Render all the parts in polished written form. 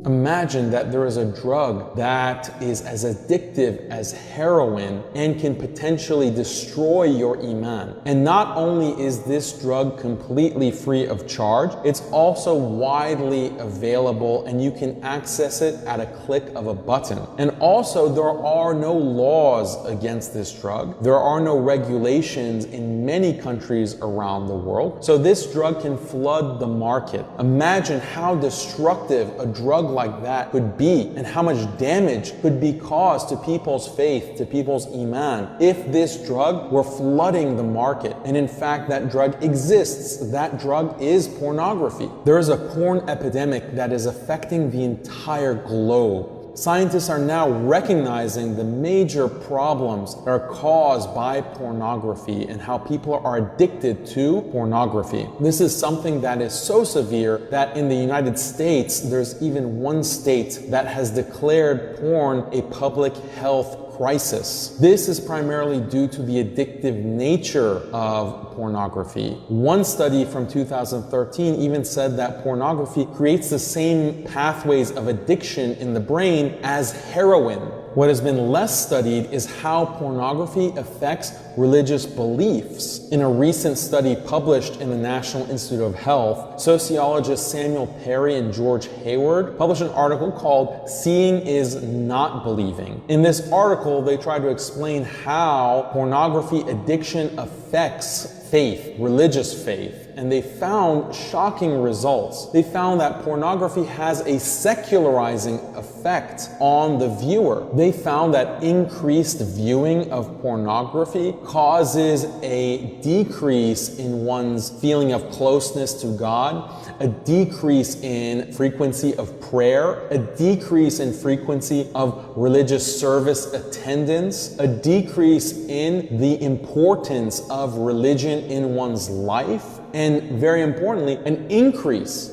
Imagine that there is a drug that is as addictive as heroin and can potentially destroy your iman. And not only is this drug completely free of charge, it's also widely available and you can access it at a click of a button. And also, there are no laws against this drug. There are no regulations in many countries around the world. So this drug can flood the market. Imagine how destructive a drug like that could be and how much damage could be caused to people's faith, to people's iman, if this drug were flooding the market. And in fact, that drug exists. That drug is pornography. There is a porn epidemic that is affecting the entire globe. Scientists are now recognizing the major problems that are caused by pornography and how people are addicted to pornography. This is something that is so severe that in the United States, there's even one state that has declared porn a public health crisis. This is primarily due to the addictive nature of pornography. One study from 2013 even said that pornography creates the same pathways of addiction in the brain as heroin. What has been less studied is how pornography affects religious beliefs. In a recent study published in the National Institute of Health, sociologists Samuel Perry and George Hayward published an article called "Seeing is Not Believing." In this article, they try to explain how pornography addiction affects faith, religious faith, and they found shocking results. They found that pornography has a secularizing effect on the viewer. They found that increased viewing of pornography causes a decrease in one's feeling of closeness to God, a decrease in frequency of prayer, a decrease in frequency of religious service attendance, a decrease in the importance of religion in one's life, and very importantly, an increase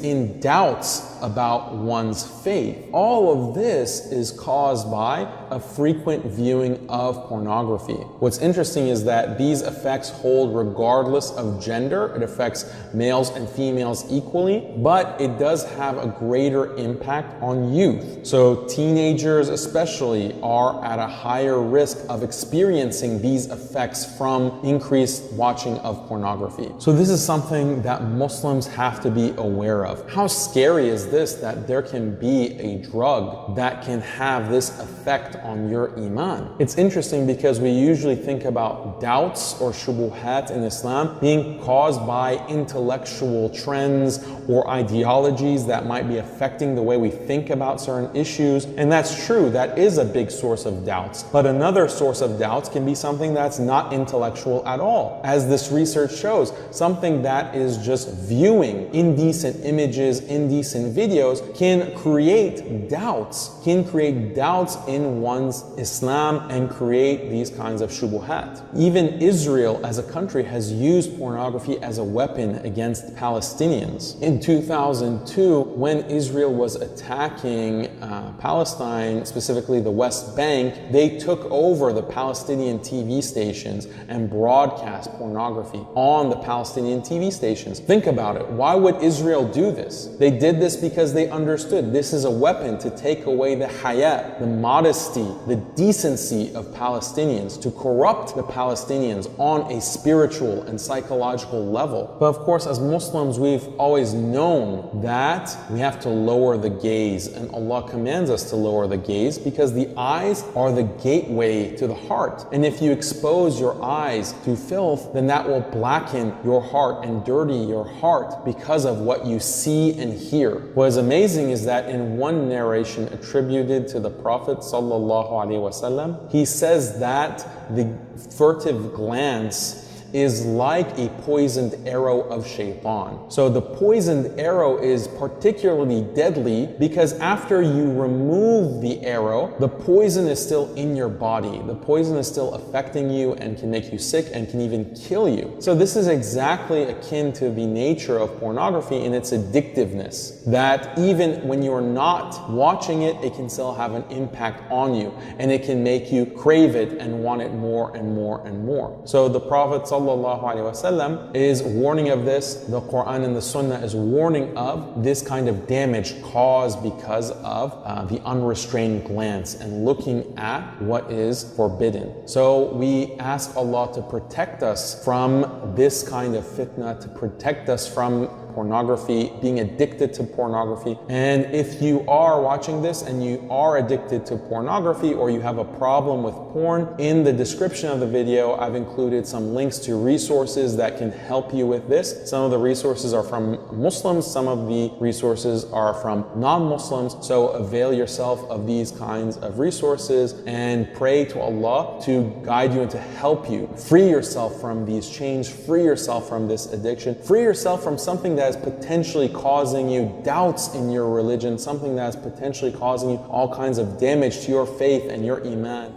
in doubts about one's faith. All of this is caused by a frequent viewing of pornography. What's interesting is that these effects hold regardless of gender. It affects males and females equally, but it does have a greater impact on youth. So teenagers especially are at a higher risk of experiencing these effects from increased watching of pornography. So this is something that Muslims have to be aware of. How scary is this, that there can be a drug that can have this effect on your iman? It's interesting because we usually think about doubts or shubuhat in Islam being caused by intellectual trends or ideologies that might be affecting the way we think about certain issues. And that's true, that is a big source of doubts. But another source of doubts can be something that's not intellectual at all. As this research shows, something that is just viewing indecent images, indecent videos can create doubts in one's Islam and create these kinds of shubuhat. Even Israel as a country has used pornography as a weapon against Palestinians. In 2002, when Israel was attacking Palestine, specifically the West Bank, they took over the Palestinian TV stations and broadcast pornography on the Palestinian TV stations. Think about it. Why would Israel do this? They did this because they understood this is a weapon to take away the haya, the modesty, the decency of Palestinians, to corrupt the Palestinians on a spiritual and psychological level. But of course, as Muslims, we've always known that we have to lower the gaze, and Allah commands us to lower the gaze because the eyes are the gateway to the heart. And if you expose your eyes to filth, then that will blacken your heart and dirty your heart because of what you see and hear. What is amazing is that in one narration attributed to the Prophet ﷺ, he says that the furtive glance is like a poisoned arrow of shaitan. So the poisoned arrow is particularly deadly because after you remove the arrow, the poison is still in your body. The poison is still affecting you and can make you sick and can even kill you. So this is exactly akin to the nature of pornography in its addictiveness, that even when you're not watching it, it can still have an impact on you and it can make you crave it and want it more and more and more. So the Prophet ﷺ sallallahu alaihi wasallam is warning of this. The Quran and the Sunnah is warning of this kind of damage caused because of the unrestrained glance and looking at what is forbidden. So we ask Allah to protect us from this kind of fitna, to protect us from pornography, being addicted to pornography. And if you are watching this and you are addicted to pornography, or you have a problem with porn, in the description of the video I've included some links to resources that can help you with this. Some of the resources are from Muslims, some of the resources are from non-Muslims. So avail yourself of these kinds of resources and pray to Allah to guide you and to help you free yourself from these chains, free yourself from this addiction, free yourself from something that is potentially causing you doubts in your religion, something that is potentially causing you all kinds of damage to your faith and your iman.